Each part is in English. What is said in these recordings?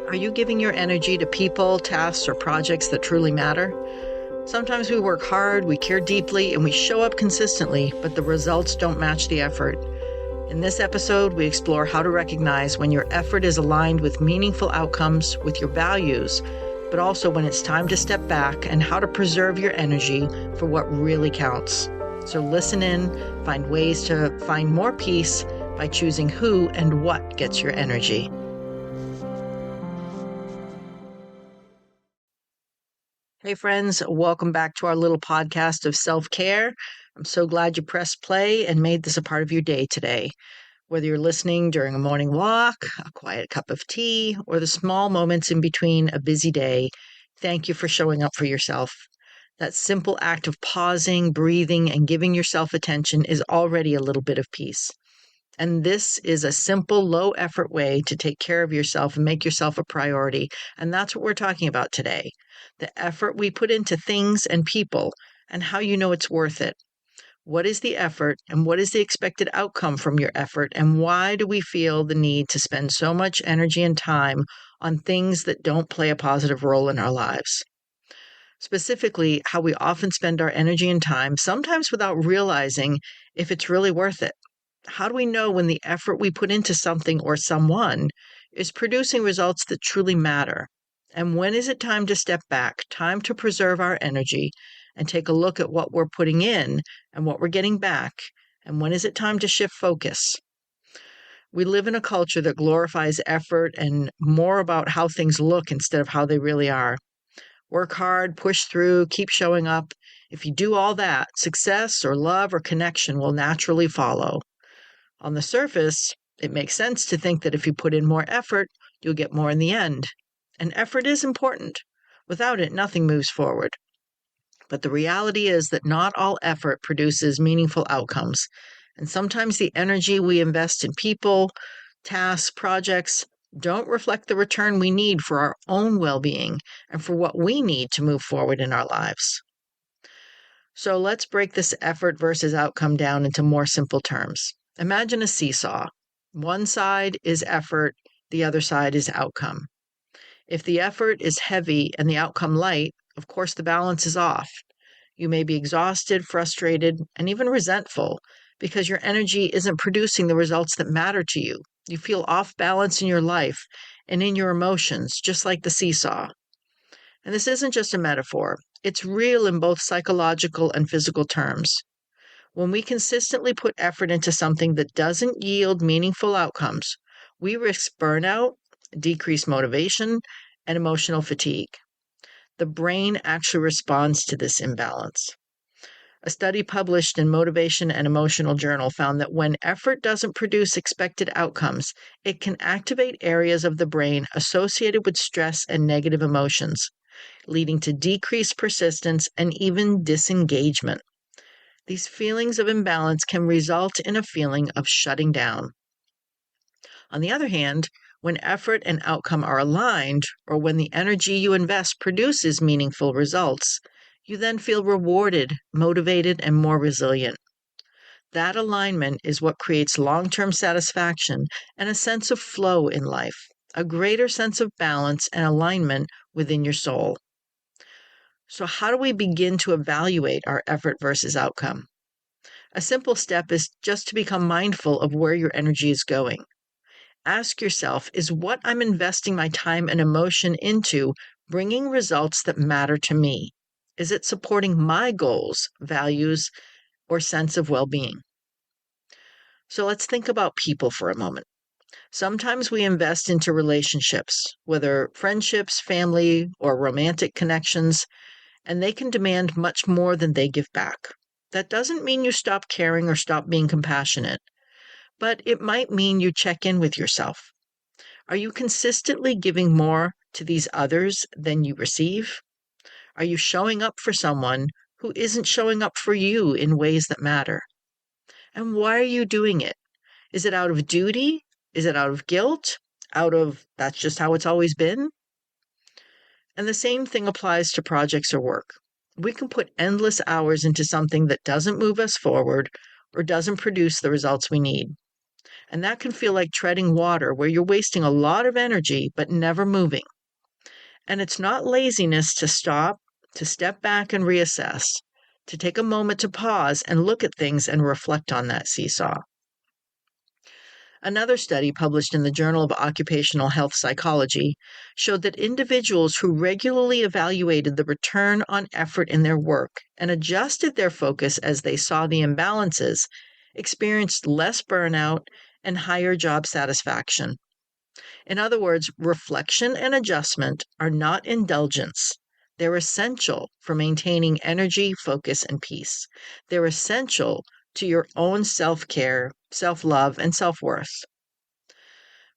Are you giving your energy to people, tasks, or projects that truly matter? Sometimes we work hard, we care deeply, and we show up consistently, but the results don't match the effort. In this episode, we explore how to recognize when your effort is aligned with meaningful outcomes, with your values, but also when it's time to step back and how to preserve your energy for what really counts. So listen in, find ways to find more peace by choosing who and what gets your energy. Hey friends, welcome back to our little podcast of self-care. I'm so glad you pressed play and made this a part of your day today. Whether you're listening during a morning walk, a quiet cup of tea, or the small moments in between a busy day, thank you for showing up for yourself. That simple act of pausing, breathing, and giving yourself attention is already a little bit of peace. And this is a simple, low-effort way to take care of yourself and make yourself a priority. And that's what we're talking about today. The effort we put into things and people and how you know it's worth it. What is the effort and what is the expected outcome from your effort? And why do we feel the need to spend so much energy and time on things that don't play a positive role in our lives? Specifically, how we often spend our energy and time, sometimes without realizing if it's really worth it. How do we know when the effort we put into something or someone is producing results that truly matter? And when is it time to step back, time to preserve our energy and take a look at what we're putting in and what we're getting back? And when is it time to shift focus? We live in a culture that glorifies effort and more about how things look instead of how they really are. Work hard, push through, keep showing up. If you do all that, success or love or connection will naturally follow. On the surface, it makes sense to think that if you put in more effort, you'll get more in the end. And effort is important. Without it, nothing moves forward. But the reality is that not all effort produces meaningful outcomes. And sometimes the energy we invest in people, tasks, projects don't reflect the return we need for our own well-being and for what we need to move forward in our lives. So let's break this effort versus outcome down into more simple terms. Imagine a seesaw. One side is effort, the other side is outcome. If the effort is heavy and the outcome light, of course the balance is off. You may be exhausted, frustrated, and even resentful because your energy isn't producing the results that matter to you. You feel off balance in your life and in your emotions, just like the seesaw. And this isn't just a metaphor. It's real in both psychological and physical terms. When we consistently put effort into something that doesn't yield meaningful outcomes, we risk burnout, decreased motivation, and emotional fatigue. The brain actually responds to this imbalance. A study published in Motivation and Emotional Journal found that when effort doesn't produce expected outcomes, it can activate areas of the brain associated with stress and negative emotions, leading to decreased persistence and even disengagement. These feelings of imbalance can result in a feeling of shutting down. On the other hand, when effort and outcome are aligned, or when the energy you invest produces meaningful results, you then feel rewarded, motivated, and more resilient. That alignment is what creates long-term satisfaction and a sense of flow in life, a greater sense of balance and alignment within your soul. So how do we begin to evaluate our effort versus outcome? A simple step is just to become mindful of where your energy is going. Ask yourself, is what I'm investing my time and emotion into bringing results that matter to me? Is it supporting my goals, values, or sense of well-being? So let's think about people for a moment. Sometimes we invest into relationships, whether friendships, family, or romantic connections, and they can demand much more than they give back. That doesn't mean you stop caring or stop being compassionate, but it might mean you check in with yourself. Are you consistently giving more to these others than you receive? Are you showing up for someone who isn't showing up for you in ways that matter? And why are you doing it? Is it out of duty? Is it out of guilt? Out of that's just how it's always been? And the same thing applies to projects or work. We can put endless hours into something that doesn't move us forward or doesn't produce the results we need. And that can feel like treading water where you're wasting a lot of energy but never moving. And it's not laziness to stop, to step back and reassess, to take a moment to pause and look at things and reflect on that seesaw. Another study published in the Journal of Occupational Health Psychology showed that individuals who regularly evaluated the return on effort in their work and adjusted their focus as they saw the imbalances experienced less burnout and higher job satisfaction. In other words, reflection and adjustment are not indulgence. They're essential for maintaining energy, focus, and peace. They're essential to your own self-care, self-love, and self-worth.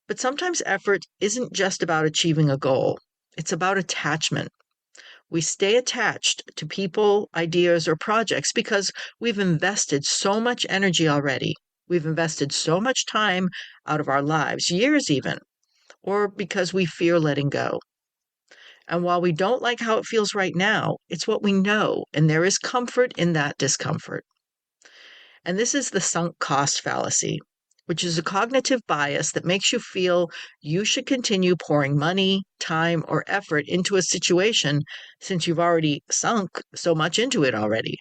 But sometimes effort isn't just about achieving a goal. It's about attachment. We stay attached to people, ideas, or projects because we've invested so much energy already. We've invested so much time out of our lives, years even, or because we fear letting go. And while we don't like how it feels right now, it's what we know, and there is comfort in that discomfort. And this is the sunk cost fallacy, which is a cognitive bias that makes you feel you should continue pouring money, time, or effort into a situation since you've already sunk so much into it already.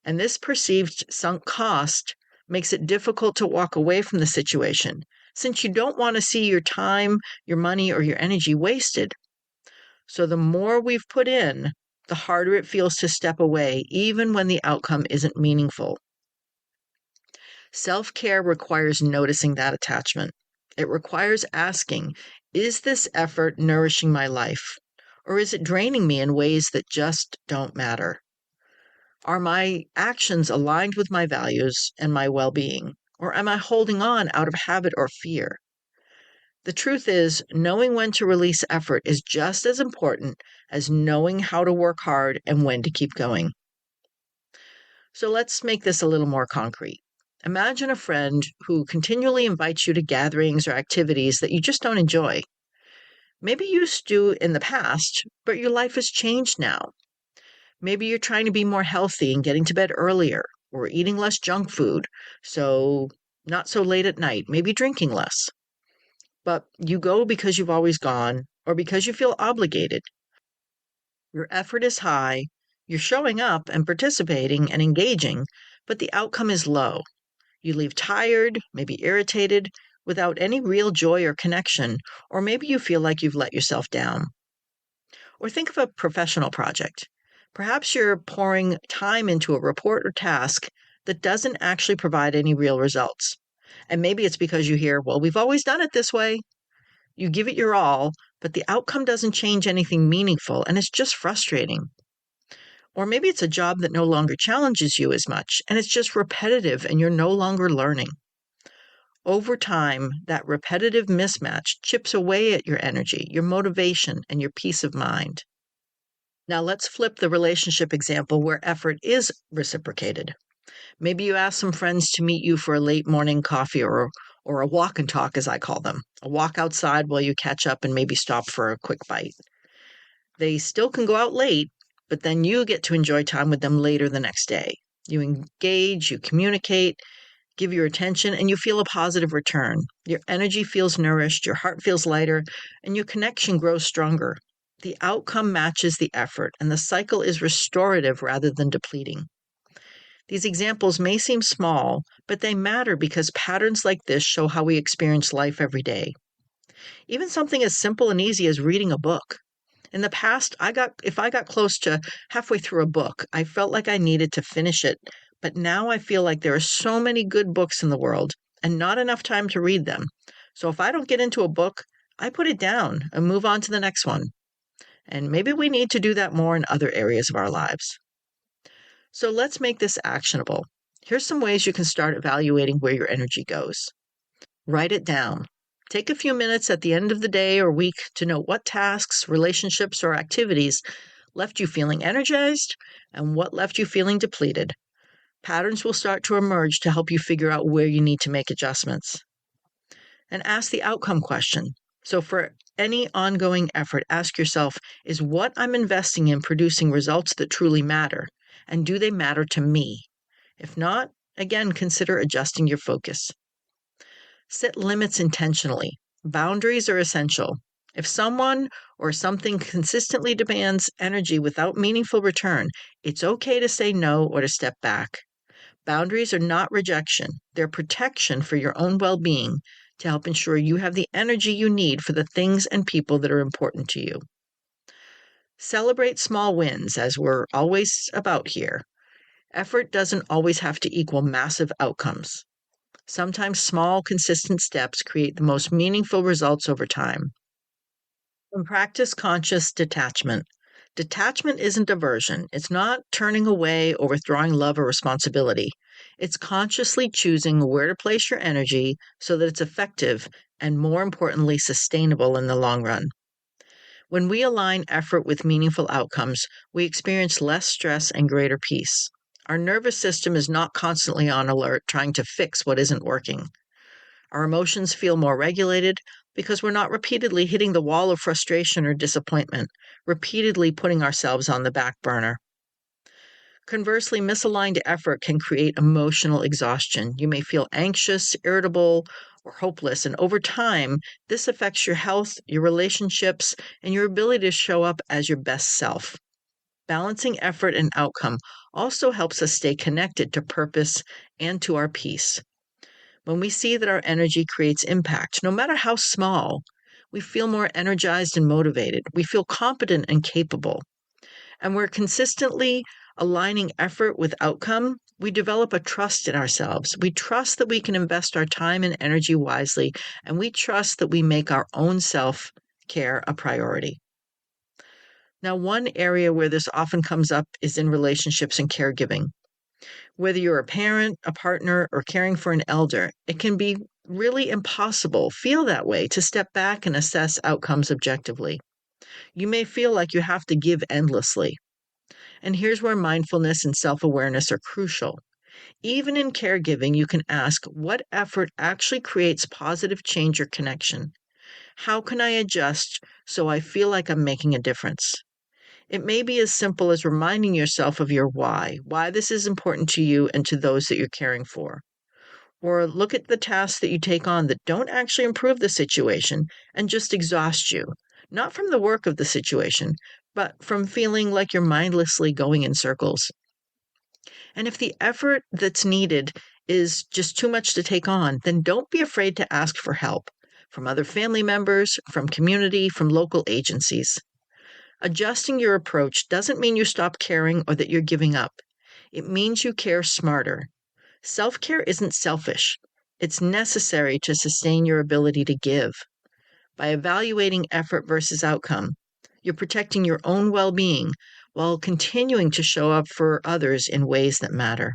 And this perceived sunk cost makes it difficult to walk away from the situation since you don't want to see your time, your money, or your energy wasted. So the more we've put in, the harder it feels to step away, even when the outcome isn't meaningful. Self-care requires noticing that attachment. It requires asking, is this effort nourishing my life? Or is it draining me in ways that just don't matter? Are my actions aligned with my values and my well-being? Or am I holding on out of habit or fear? The truth is, knowing when to release effort is just as important as knowing how to work hard and when to keep going. So let's make this a little more concrete. Imagine a friend who continually invites you to gatherings or activities that you just don't enjoy. Maybe you used to in the past, but your life has changed now. Maybe you're trying to be more healthy and getting to bed earlier or eating less junk food, so not so late at night, maybe drinking less. But you go because you've always gone or because you feel obligated. Your effort is high, you're showing up and participating and engaging, but the outcome is low. You leave tired, maybe irritated, without any real joy or connection, or maybe you feel like you've let yourself down. Or think of a professional project. Perhaps you're pouring time into a report or task that doesn't actually provide any real results. And maybe it's because you hear, well, we've always done it this way. You give it your all, but the outcome doesn't change anything meaningful, and it's just frustrating. Or maybe it's a job that no longer challenges you as much, and it's just repetitive and you're no longer learning. Over time, that repetitive mismatch chips away at your energy, your motivation, and your peace of mind. Now let's flip the relationship example where effort is reciprocated. Maybe you ask some friends to meet you for a late morning coffee or a walk and talk, as I call them, a walk outside while you catch up and maybe stop for a quick bite. They still can go out late, but then you get to enjoy time with them later the next day. You engage, you communicate, give your attention, and you feel a positive return. Your energy feels nourished, your heart feels lighter, and your connection grows stronger. The outcome matches the effort, and the cycle is restorative rather than depleting. These examples may seem small, but they matter because patterns like this show how we experience life every day. Even something as simple and easy as reading a book. In the past, if I got close to halfway through a book, I felt like I needed to finish it. But now I feel like there are so many good books in the world and not enough time to read them. So if I don't get into a book, I put it down and move on to the next one. And maybe we need to do that more in other areas of our lives. So let's make this actionable. Here's some ways you can start evaluating where your energy goes. Write it down. Take a few minutes at the end of the day or week to note what tasks, relationships, or activities left you feeling energized and what left you feeling depleted. Patterns will start to emerge to help you figure out where you need to make adjustments. And ask the outcome question. So for any ongoing effort, ask yourself, is what I'm investing in producing results that truly matter? And do they matter to me? If not, again, consider adjusting your focus. Set limits intentionally. Boundaries are essential. If someone or something consistently demands energy without meaningful return, it's okay to say no or to step back. Boundaries are not rejection, they're protection for your own well being to help ensure you have the energy you need for the things and people that are important to you. Celebrate small wins, as we're always about here. Effort doesn't always have to equal massive outcomes. Sometimes small, consistent steps create the most meaningful results over time. And practice conscious detachment. Detachment isn't aversion. It's not turning away or withdrawing love or responsibility. It's consciously choosing where to place your energy so that it's effective and, more importantly, sustainable in the long run. When we align effort with meaningful outcomes, we experience less stress and greater peace. Our nervous system is not constantly on alert trying to fix what isn't working. Our emotions feel more regulated because we're not repeatedly hitting the wall of frustration or disappointment, repeatedly putting ourselves on the back burner. Conversely, misaligned effort can create emotional exhaustion. You may feel anxious, irritable, or hopeless, and over time, this affects your health, your relationships, and your ability to show up as your best self. Balancing effort and outcome also helps us stay connected to purpose and to our peace. When we see that our energy creates impact, no matter how small, we feel more energized and motivated. We feel competent and capable. And we're consistently aligning effort with outcome. We develop a trust in ourselves. We trust that we can invest our time and energy wisely, and we trust that we make our own self-care a priority. Now, one area where this often comes up is in relationships and caregiving. Whether you're a parent, a partner, or caring for an elder, it can be really feel that way, to step back and assess outcomes objectively. You may feel like you have to give endlessly. And here's where mindfulness and self-awareness are crucial. Even in caregiving, you can ask, what effort actually creates positive change or connection? How can I adjust so I feel like I'm making a difference? It may be as simple as reminding yourself of your why this is important to you and to those that you're caring for. Or look at the tasks that you take on that don't actually improve the situation and just exhaust you, not from the work of the situation, but from feeling like you're mindlessly going in circles. And if the effort that's needed is just too much to take on, then don't be afraid to ask for help from other family members, from community, from local agencies. Adjusting your approach doesn't mean you stop caring or that you're giving up. It means you care smarter. Self-care isn't selfish. It's necessary to sustain your ability to give. By evaluating effort versus outcome, you're protecting your own well-being while continuing to show up for others in ways that matter.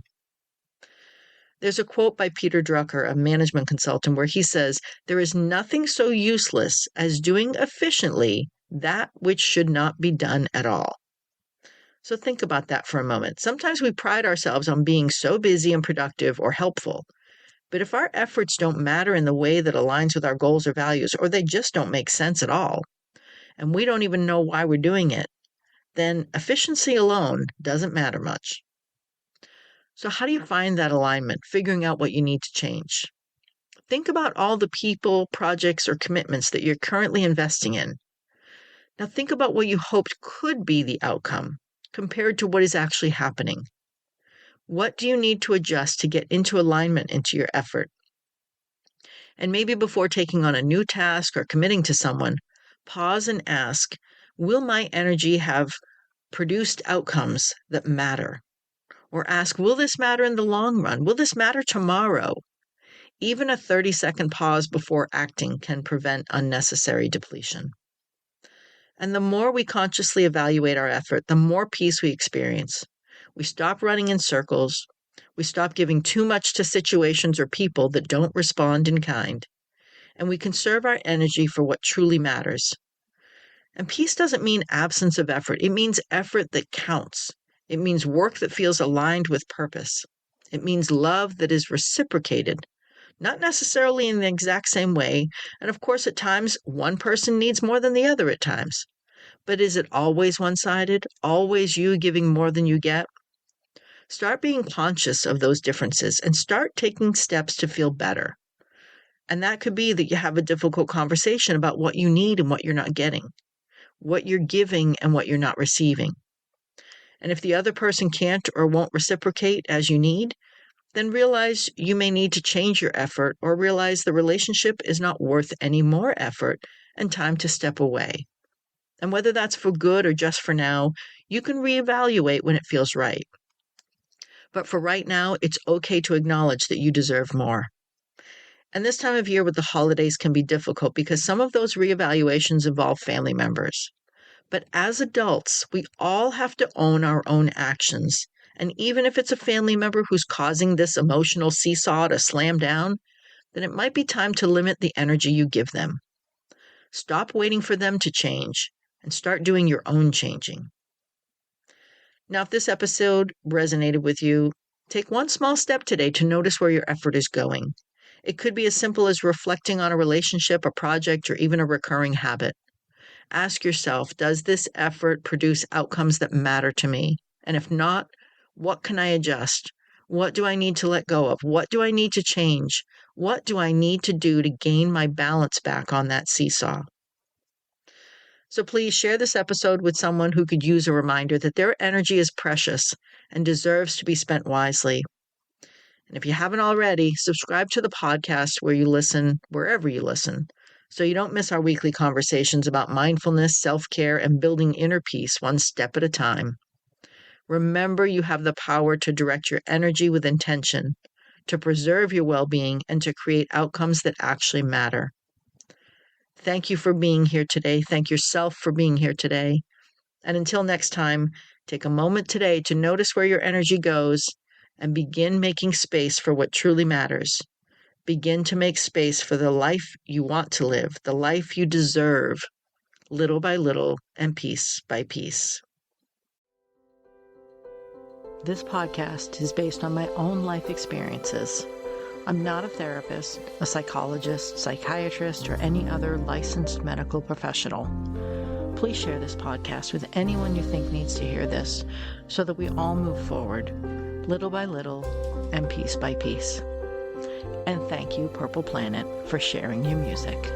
There's a quote by Peter Drucker, a management consultant, where he says, "There is nothing so useless as doing efficiently that which should not be done at all." So think about that for a moment. Sometimes we pride ourselves on being so busy and productive or helpful. But if our efforts don't matter in the way that aligns with our goals or values, or they just don't make sense at all, and we don't even know why we're doing it, then efficiency alone doesn't matter much. So how do you find that alignment, figuring out what you need to change? Think about all the people, projects, or commitments that you're currently investing in. Now think about what you hoped could be the outcome compared to what is actually happening. What do you need to adjust to get into alignment into your effort? And maybe before taking on a new task or committing to someone, pause and ask, will my energy have produced outcomes that matter? Or ask, will this matter in the long run? Will this matter tomorrow? Even a 30-second pause before acting can prevent unnecessary depletion. And the more we consciously evaluate our effort, the more peace we experience. We stop running in circles. We stop giving too much to situations or people that don't respond in kind. And we conserve our energy for what truly matters. And peace doesn't mean absence of effort. It means effort that counts. It means work that feels aligned with purpose. It means love that is reciprocated, not necessarily in the exact same way. And of course, at times, one person needs more than the other at times. But is it always one-sided? Always you giving more than you get? Start being conscious of those differences and start taking steps to feel better. And that could be that you have a difficult conversation about what you need and what you're not getting, what you're giving and what you're not receiving. And if the other person can't or won't reciprocate as you need, then realize you may need to change your effort or realize the relationship is not worth any more effort and time to step away. And whether that's for good or just for now, you can reevaluate when it feels right. But for right now, it's okay to acknowledge that you deserve more. And this time of year with the holidays can be difficult because some of those reevaluations involve family members. But as adults, we all have to own our own actions. And even if it's a family member who's causing this emotional seesaw to slam down, then it might be time to limit the energy you give them. Stop waiting for them to change and start doing your own changing. Now, if this episode resonated with you, take one small step today to notice where your effort is going. It could be as simple as reflecting on a relationship, a project, or even a recurring habit. Ask yourself, does this effort produce outcomes that matter to me? And if not, what can I adjust? What do I need to let go of? What do I need to change? What do I need to do to gain my balance back on that seesaw? So please share this episode with someone who could use a reminder that their energy is precious and deserves to be spent wisely. And if you haven't already, subscribe to the podcast wherever you listen, so you don't miss our weekly conversations about mindfulness, self-care, and building inner peace one step at a time. Remember, you have the power to direct your energy with intention, to preserve your well-being, and to create outcomes that actually matter. Thank you for being here today. Thank yourself for being here today. And until next time, take a moment today to notice where your energy goes and begin making space for what truly matters. Begin to make space for the life you want to live, the life you deserve, little by little and piece by piece. This podcast is based on my own life experiences. I'm not a therapist, a psychologist, psychiatrist, or any other licensed medical professional. Please share this podcast with anyone you think needs to hear this so that we all move forward, little by little and piece by piece. And thank you, Purple Planet, for sharing your music.